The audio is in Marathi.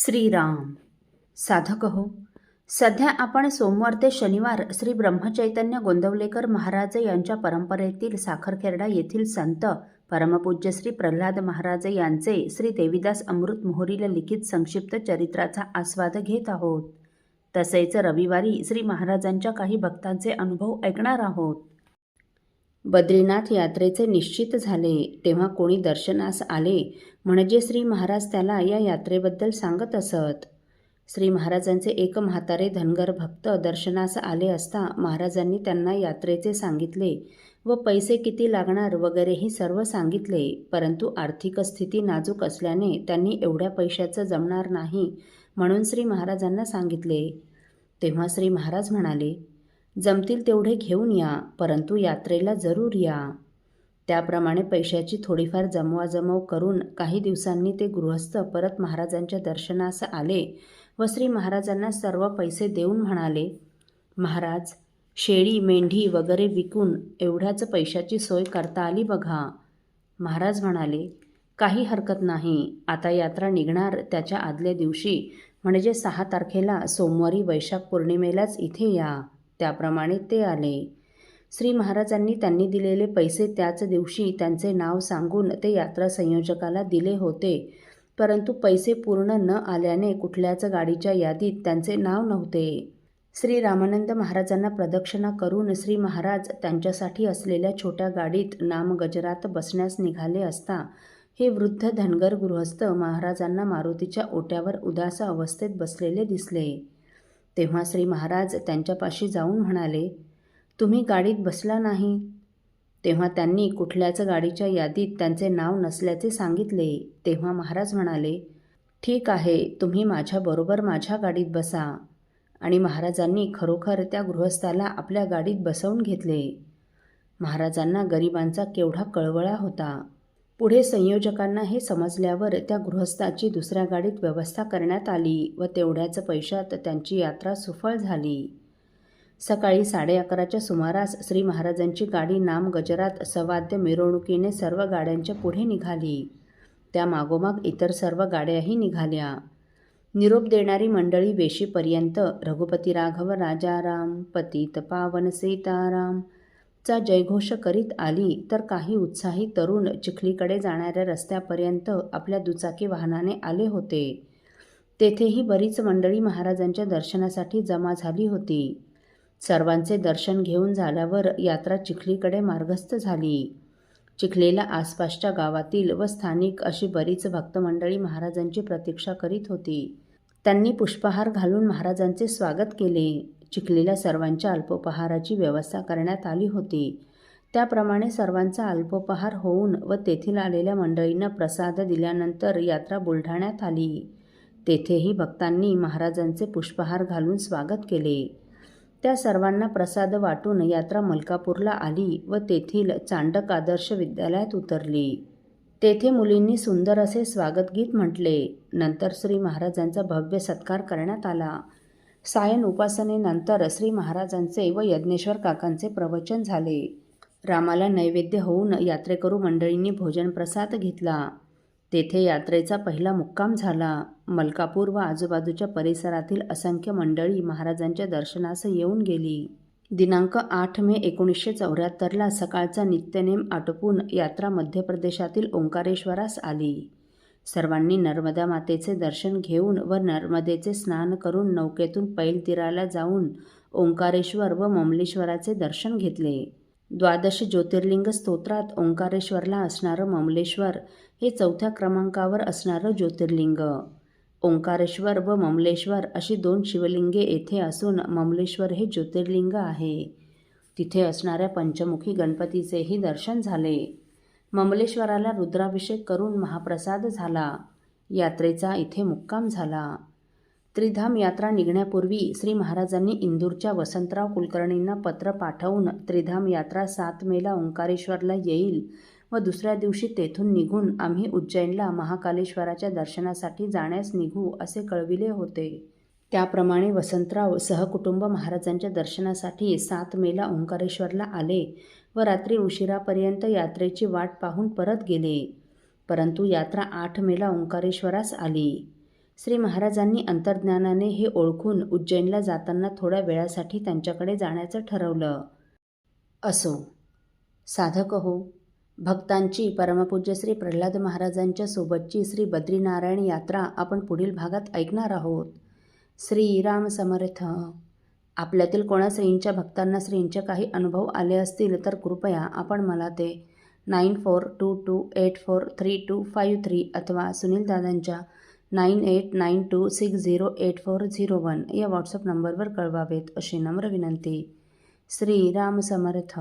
श्रीराम. साधक हो, सध्या आपण सोमवार ते शनिवार श्री ब्रह्मचैतन्य गोंदवलेकर महाराज यांच्या परंपरेतील साखरखेर्डा येथील संत परमपूज्य श्री प्रल्हाद महाराज यांचे श्री देवीदास अमृत मोहोरीला लिखित संक्षिप्त चरित्राचा आस्वाद घेत आहोत. तसेच रविवारी श्री महाराजांच्या काही भक्तांचे अनुभव ऐकणार आहोत. बद्रीनाथ यात्रेचे निश्चित झाले तेव्हा कोणी दर्शनास आले म्हणजे श्री महाराज त्याला या यात्रेबद्दल सांगत असत. श्री महाराजांचे एक म्हातारे धनगर भक्त दर्शनास आले असता महाराजांनी त्यांना यात्रेचे सांगितले व पैसे किती लागणार वगैरेही सर्व सांगितले. परंतु आर्थिक स्थिती नाजूक असल्याने त्यांनी एवढ्या पैशाचं जमणार नाही म्हणून श्री महाराजांना सांगितले. तेव्हा श्री महाराज म्हणाले, जमतील तेवढे घेऊन या, परंतु यात्रेला जरूर या. त्याप्रमाणे पैशाची थोडीफार जमवाजमव करून काही दिवसांनी ते गृहस्थ परत महाराजांच्या दर्शनास आले व श्री महाराजांना सर्व पैसे देऊन म्हणाले, महाराज, शेळी मेंढी वगैरे विकून एवढ्याच पैशाची सोय करता आली बघा. महाराज म्हणाले, काही हरकत नाही. आता यात्रा निघणार त्याच्या आदल्या दिवशी म्हणजे 6 तारखेला सोमवारी वैशाख पौर्णिमेलाच इथे या. त्याप्रमाणे ते आले. श्री महाराजांनी त्यांनी दिलेले पैसे त्याच दिवशी त्यांचे नाव सांगून ते यात्रा संयोजकाला दिले होते, परंतु पैसे पूर्ण न आल्याने कुठल्याच गाडीच्या यादीत त्यांचे नाव नव्हते. श्री रामानंद महाराजांना प्रदक्षिणा करून श्री महाराज त्यांच्यासाठी असलेल्या छोट्या गाडीत नामगजरात बसण्यास निघाले असता हे वृद्ध धनगर गृहस्थ महाराजांना मारुतीच्या ओट्यावर उदास अवस्थेत बसलेले दिसले. तेव्हा श्री महाराज त्यांच्यापाशी जाऊन म्हणाले, तुम्ही गाडीत बसला नाही. तेव्हा त्यांनी कुठल्याच गाडीच्या यादीत त्यांचे नाव नसल्याचे सांगितले. तेव्हा महाराज म्हणाले, ठीक आहे, तुम्ही माझ्याबरोबर माझ्या गाडीत बसा. आणि महाराजांनी खरोखर त्या गृहस्थाला आपल्या गाडीत बसवून घेतले. महाराजांना गरिबांचा केवढा कळवळा होता. पुढे संयोजकांना हे समजल्यावर त्या गृहस्थाची दुसऱ्या गाडीत व्यवस्था करण्यात आली व तेवढ्याच पैशात त्यांची यात्रा सुफळ झाली. सकाळी 11:30च्या सुमारास श्री महाराजांची गाडी नामगजरात सवाद्य मिरवणुकीने सर्व गाड्यांच्या पुढे निघाली. त्या मागोमाग इतर सर्व गाड्याही निघाल्या. निरोप देणारी मंडळी वेशीपर्यंत रघुपती राघव राजाराम पतित पावन सीताराम चा जयघोष करीत आली तर काही उत्साही तरुण चिखलीकडे जाणाऱ्या रस्त्यापर्यंत आपल्या दुचाकी वाहनाने आले होते. तेथेही बरीच मंडळी महाराजांच्या दर्शनासाठी जमा झाली होती. सर्वांचे दर्शन घेऊन झाल्यावर यात्रा चिखलीकडे मार्गस्थ झाली. चिखलीला आसपासच्या गावातील व स्थानिक अशी बरीच भक्तमंडळी महाराजांची प्रतीक्षा करीत होती. त्यांनी पुष्पहार घालून महाराजांचे स्वागत केले. चिखलीला सर्वांच्या अल्पोपहाराची व्यवस्था करण्यात आली होती. त्याप्रमाणे सर्वांचा अल्पोपहार होऊन व तेथील आलेल्या मंडळींना प्रसाद दिल्यानंतर यात्रा बुलढाण्यात आली. तेथेही भक्तांनी महाराजांचे पुष्पहार घालून स्वागत केले. त्या सर्वांना प्रसाद वाटून यात्रा मलकापूरला आली व तेथील चांडक आदर्श विद्यालयात उतरली. तेथे मुलींनी सुंदर असे स्वागतगीत म्हटले. नंतर श्री महाराजांचा भव्य सत्कार करण्यात आला. सायन उपासनेनंतर श्री महाराजांचे व यज्ञेश्वर काकांचे प्रवचन झाले. रामाला नैवेद्य होऊन यात्रेकरू मंडळींनी भोजन प्रसाद घेतला. तेथे यात्रेचा पहिला मुक्काम झाला. मलकापूर व आजूबाजूच्या परिसरातील असंख्य मंडळी महाराजांच्या दर्शनास येऊन गेली. दिनांक 8 मे 1974ला सकाळचा नित्यनेम आटोपून यात्रा मध्य प्रदेशातील ओंकारेश्वरास आली. सर्वांनी नर्मदा मातेचे दर्शन घेऊन व नर्मदेचे स्नान करून नौकेतून पैल तीराला जाऊन ओंकारेश्वर व ममलेश्वराचे दर्शन घेतले. 12 ज्योतिर्लिंग स्तोत्रात ओंकारेश्वरला असणारं ममलेश्वर हे 4थ्या क्रमांकावर असणारं ज्योतिर्लिंग. ओंकारेश्वर व ममलेश्वर अशी 2 शिवलिंगे येथे असून ममलेश्वर हे ज्योतिर्लिंग आहे. तिथे असणाऱ्या पंचमुखी गणपतीचेही दर्शन झाले. ममलेश्वराला रुद्राभिषेक करून महाप्रसाद झाला. यात्रेचा इथे मुक्काम झाला. त्रिधाम यात्रा निघण्यापूर्वी श्री महाराजांनी इंदूरच्या वसंतराव कुलकर्णींना पत्र पाठवून त्रिधाम यात्रा 7 मेला ओंकारेश्वरला येईल व दुसऱ्या दिवशी तेथून निघून आम्ही उज्जैनला महाकालेश्वराच्या दर्शनासाठी जाण्यास निघू असे कळविले होते. त्याप्रमाणे वसंतराव सहकुटुंब महाराजांच्या दर्शनासाठी 7 मेला ओंकारेश्वरला आले व रात्री उशिरापर्यंत यात्रेची वाट पाहून परत गेले. परंतु यात्रा 8 मेला ओंकारेश्वरास आली. श्री महाराजांनी अंतर्ज्ञानाने हे ओळखून उज्जैनला जाताना थोड्या वेळासाठी त्यांच्याकडे जाण्याचं ठरवलं. असो, साधक हो, भक्तांची परमपूज्य श्री प्रल्हाद महाराजांच्या सोबतची श्री बद्रीनारायण यात्रा आपण पुढील भागात ऐकणार आहोत. श्रीराम समर्थ. आपल्यातील कोणा श्रींच्या भक्तांना श्रींचे काही अनुभव आले असतील तर कृपया आपण मला ते 9422843253 अथवा सुनील दादांच्या 9892608401 या व्हॉट्सअप नंबरवर कळवावेत अशी नम्र विनंती. श्रीराम समर्थ.